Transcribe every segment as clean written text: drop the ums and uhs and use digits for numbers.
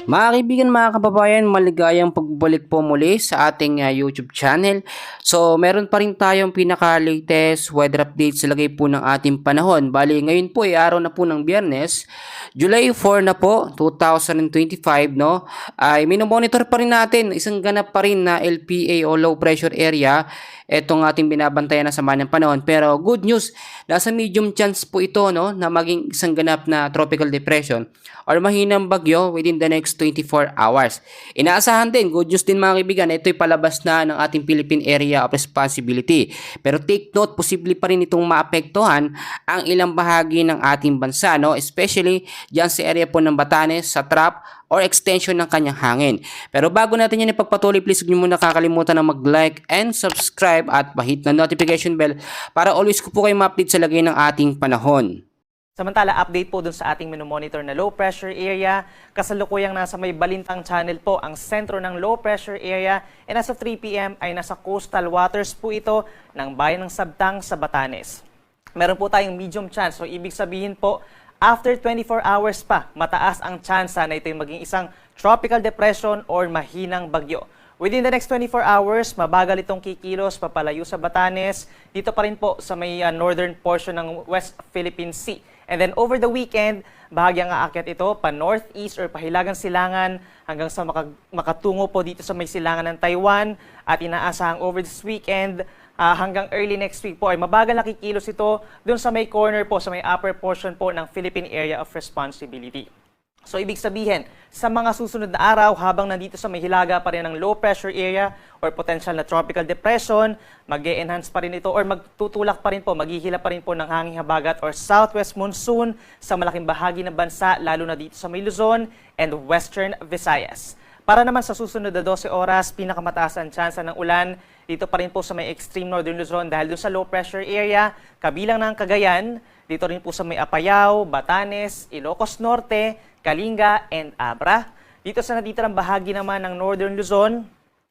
Mga kaibigan, mga kababayan, maligayang pagbalik po muli sa ating YouTube channel. So, meron pa rin tayong pinaka-latest weather updates sa lagay po ng ating panahon. Bali, ngayon po ay araw na po ng Biyernes, July 4 na po, 2025, no? Ay minomonitor pa rin natin, isang ganap pa rin na LPA o low pressure area itong ating binabantayan na sama ng panahon. Pero good news, nasa medium chance po ito, no, na maging isang ganap na tropical depression or mahinang bagyo within the next 24 hours. Inaasahan din, good news din mga kaibigan, ito'y palabas na ng ating Philippine Area of Responsibility. Pero take note, posible pa rin itong maapektuhan ang ilang bahagi ng ating bansa, no? Especially dyan sa area po ng Batanes, sa Trap, or extension ng kanyang hangin. Pero bago natin yan ipagpatuloy, please huwag niyo muna kakalimutan na mag-like and subscribe at pahit na notification bell para always ko po kayo ma-update sa lagay ng ating panahon. Samantala, update po dun sa ating minomonitor na low pressure area. Kasalukuyang nasa may Balintang Channel po ang sentro ng low pressure area, and as of 3 p.m. ay nasa coastal waters po ito ng bayan ng Sabtang sa Batanes. Meron po tayong medium chance, so ibig sabihin po, after 24 hours pa, mataas ang tsansa na ito'y maging isang tropical depression or mahinang bagyo. Within the next 24 hours, mabagal itong kikilos papalayo sa Batanes, dito pa rin po sa may northern portion ng West Philippine Sea. And then over the weekend, bahagyang aakyat ito pa northeast or pahilagang silangan hanggang sa makatungo po dito sa may silangan ng Taiwan, at inaasahang over this weekend hanggang early next week po ay mabagal na kikilos ito dun sa may corner po, sa may upper portion po ng Philippine Area of Responsibility. So ibig sabihin, sa mga susunod na araw, habang nandito sa may hilaga pa rin ng low pressure area or potential na tropical depression, mag-e-enhance pa rin ito or magtutulak pa rin po, maghihila pa rin po ng hanging habagat or southwest monsoon sa malaking bahagi ng bansa, lalo na dito sa may Luzon and Western Visayas. Para naman sa susunod na 12 oras, pinakamataas ang tsansa ng ulan dito pa rin po sa may extreme northern Luzon dahil doon sa low pressure area, kabilang ng Cagayan, dito rin po sa may Apayao, Batanes, Ilocos Norte, Kalinga, and Abra. Dito sa natitirang bahagi naman ng northern Luzon,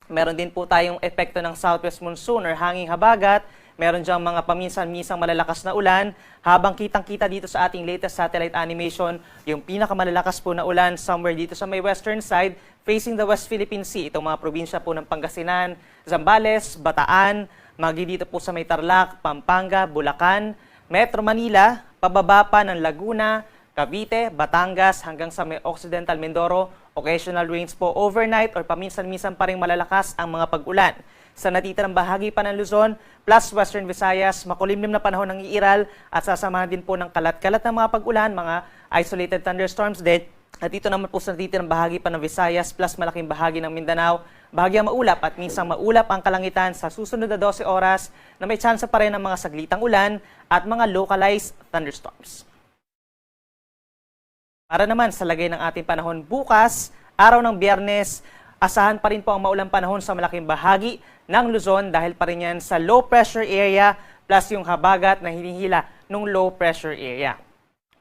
meron din po tayong epekto ng southwest monsoon or hanging habagat. Meron diyang mga paminsan-minsang malalakas na ulan, habang kitang-kita dito sa ating latest satellite animation, yung pinakamalalakas po na ulan somewhere dito sa may western side, facing the West Philippine Sea. Itong mga probinsya po ng Pangasinan, Zambales, Bataan, magi dito po sa may Tarlac, Pampanga, Bulacan, Metro Manila, pababa pa ng Laguna, Cavite, Batangas, hanggang sa may Occidental Mindoro. Occasional rains po overnight or paminsan-minsan pa rin malalakas ang mga pag-ulan. Sa natitirang bahagi pa ng Luzon plus Western Visayas, makulimlim na panahon ng iiral at sasamahan din po ng kalat-kalat na mga pag-ulan, mga isolated thunderstorms din. At dito naman po sa natitirang bahagi pa ng Visayas plus malaking bahagi ng Mindanao, bahagyang maulap at minsang maulap ang kalangitan sa susunod na 12 oras na may tsansa pa rin ng mga saglitang ulan at mga localized thunderstorms. Para naman sa lagay ng ating panahon bukas, araw ng Biyernes, asahan pa rin po ang maulang panahon sa malaking bahagi ng Luzon dahil pa rin yan sa low pressure area plus yung habagat na hinihila ng low pressure area.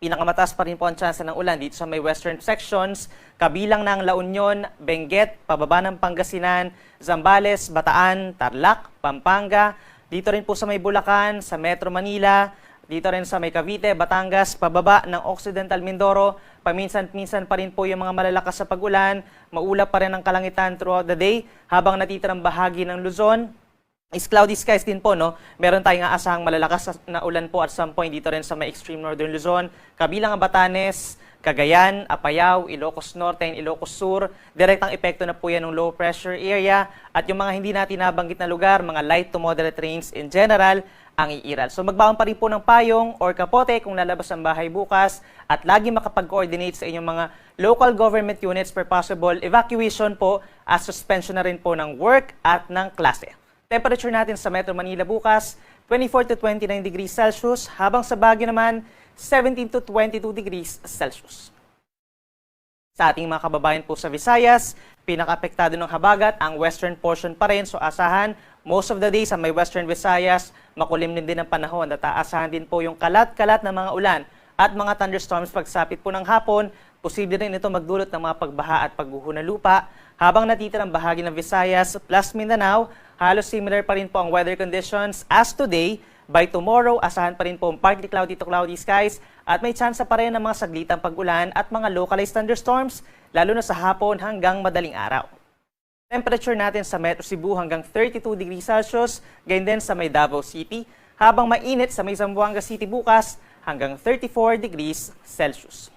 Pinakamataas pa rin po ang tsansa ng ulan dito sa may western sections, kabilang ng La Union, Benguet, pababa ng Pangasinan, Zambales, Bataan, Tarlac, Pampanga, dito rin po sa may Bulacan, sa Metro Manila, dito rin sa may Cavite, Batangas, pababa ng Occidental Mindoro, paminsan-minsan pa rin po yung mga malalakas sa pag-ulan, maulap pa rin ang kalangitan throughout the day, habang natitirang bahagi ng Luzon is cloudy skies din po, no? Meron tayong aasahang malalakas na ulan po at some point dito rin sa may extreme northern Luzon, kabilang ang Batanes, Cagayan, Apayao, Ilocos Norte, and Ilocos Sur. Direktang epekto na po yan ng low pressure area at yung mga hindi natin nabanggit na lugar, mga light to moderate rains in general, ang iiral. So magbaon pa rin po ng payong or kapote kung lalabas ang bahay bukas at lagi makapag-coordinate sa inyong mga local government units for possible evacuation po at suspension na rin po ng work at ng klase. Temperature natin sa Metro Manila bukas, 24 to 29 degrees Celsius, habang sa Baguio naman, 17 to 22 degrees Celsius. Sa ating mga kababayan po sa Visayas, pinaka-apektado ng habagat ang western portion pa rin. So asahan, most of the day sa may western Visayas, makulimlim din ang panahon at aasahan din po yung kalat-kalat na mga ulan at mga thunderstorms pagsapit po ng hapon. Posible rin ito magdulot ng mga pagbaha at pagguho ng lupa. Habang natitirang bahagi ng Visayas plus Mindanao, halos similar pa rin po ang weather conditions as today. By tomorrow, asahan pa rin po partly cloudy to cloudy skies at may tsansa pa rin ng mga saglitang pag-ulan at mga localized thunderstorms lalo na sa hapon hanggang madaling araw. Temperature natin sa Metro Cebu hanggang 32 degrees Celsius, gayon din sa may Davao City, habang mainit sa may Zamboanga City bukas hanggang 34 degrees Celsius.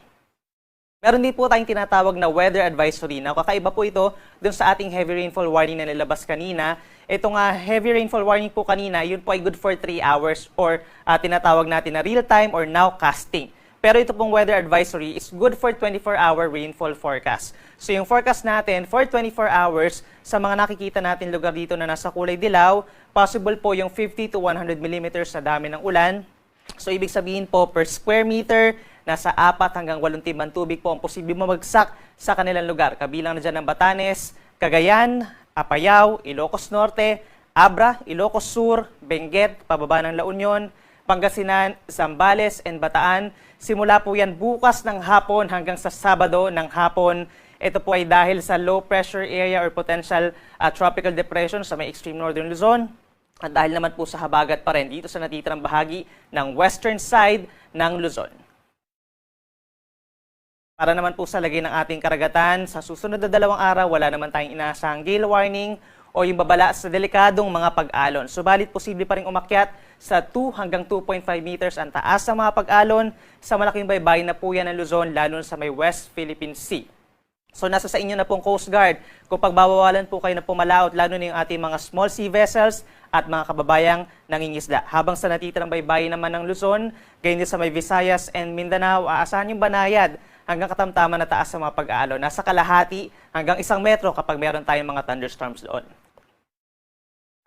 Meron din po tayong tinatawag na weather advisory. Now, kakaiba po ito dun sa ating heavy rainfall warning na nilabas kanina. Itong heavy rainfall warning po kanina, yun po ay good for 3 hours or tinatawag natin na real-time or nowcasting. Pero ito pong weather advisory is good for 24-hour rainfall forecast. So yung forecast natin for 24 hours, sa mga nakikita natin lugar dito na nasa kulay dilaw, possible po yung 50 to 100 millimeters sa dami ng ulan. So ibig sabihin po per square meter, nasa 4 hanggang 8 timbang tubig po ang posibleng mamagsak sa kanilang lugar. Kabilang na dyan ng Batanes, Cagayan, Apayao, Ilocos Norte, Abra, Ilocos Sur, Benguet, pababa ng La Union, Pangasinan, Zambales, and Bataan. Simula po yan bukas ng hapon hanggang sa Sabado ng hapon. Ito po ay dahil sa low pressure area or potential tropical depression sa may extreme northern Luzon. At dahil naman po sa habagat pa rin dito sa natitirang bahagi ng western side ng Luzon. Para naman po sa lagay ng ating karagatan, sa susunod na 2 araw, wala naman tayong inaasahang gale warning o yung babala sa delikadong mga pag-alon. Subalit, posible pa rin umakyat sa 2 hanggang 2.5 meters ang taas sa mga pag-alon sa malaking baybayin na po yan ng Luzon, lalo sa may West Philippine Sea. So, nasa sa inyo na pong Coast Guard kung pagbabawalan po kayo na pumalaot, lalo na yung ating mga small sea vessels at mga kababayang nangingisda. Habang sa natitirang baybayin naman ng Luzon, gayon din sa may Visayas and Mindanao, aasahan yung banayad hanggang katamtaman na taas sa mga pag-aalon. Nasa kalahati hanggang 1 metro kapag meron tayong mga thunderstorms doon.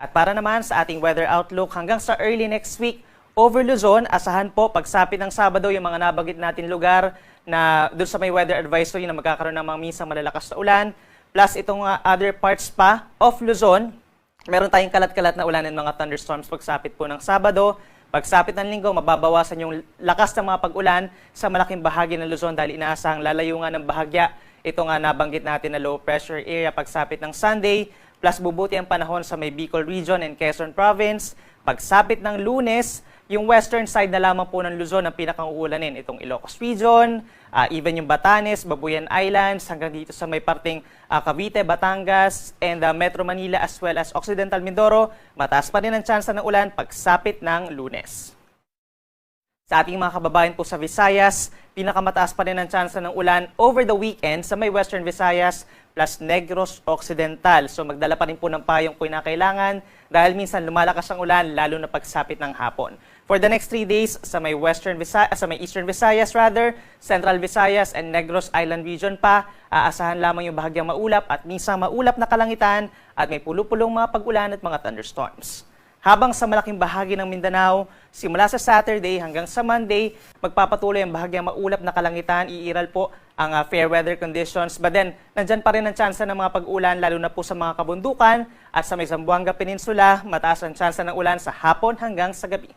At para naman sa ating weather outlook hanggang sa early next week, over Luzon, asahan po pagsapit ng Sabado yung mga nabanggit natin lugar na doon sa may weather advisory na magkakaroon ng mga minsang malalakas na ulan. Plus itong other parts pa of Luzon, meron tayong kalat-kalat na ulan and mga thunderstorms pagsapit po ng Sabado. Pagsapit ng Linggo, mababawasan yung lakas ng mga pag-ulan sa malaking bahagi ng Luzon dahil inaasahang lalayo nga ng bahagya ito nga nabanggit natin na low pressure area pagsapit ng Sunday. Plus bubuti ang panahon sa may Bicol Region and Quezon Province. Pagsapit ng Lunes, yung western side na lamang po ng Luzon ang pinakang-uulanin. Itong Ilocos Region, even yung Batanes, Babuyan Islands, hanggang dito sa may parting Cavite, Batangas, and Metro Manila as well as Occidental Mindoro. Mataas pa rin ang tsansa ng ulan pagsapit ng Lunes. Sa ating mga kababayan po sa Visayas, pinakamataas pa rin ang tsansa ng ulan over the weekend sa may Western Visayas plus Negros Occidental. So magdala pa rin po ng payong kung kailangan dahil minsan lumalakas ang ulan lalo na pagsapit ng hapon. For the next 3 days sa may Eastern Visayas Central Visayas and Negros Island region pa, aasahan lamang yung bahagyang maulap at minsan maulap na kalangitan at may pulo-pulong mga pag-ulan at mga thunderstorms. Habang sa malaking bahagi ng Mindanao, simula sa Saturday hanggang sa Monday, magpapatuloy ang bahagyang maulap na kalangitan, iiral po ang fair weather conditions. But then, nandyan pa rin ang tsansa ng mga pag-ulan, lalo na po sa mga kabundukan at sa may Zamboanga Peninsula, mataas ang tsansa ng ulan sa hapon hanggang sa gabi.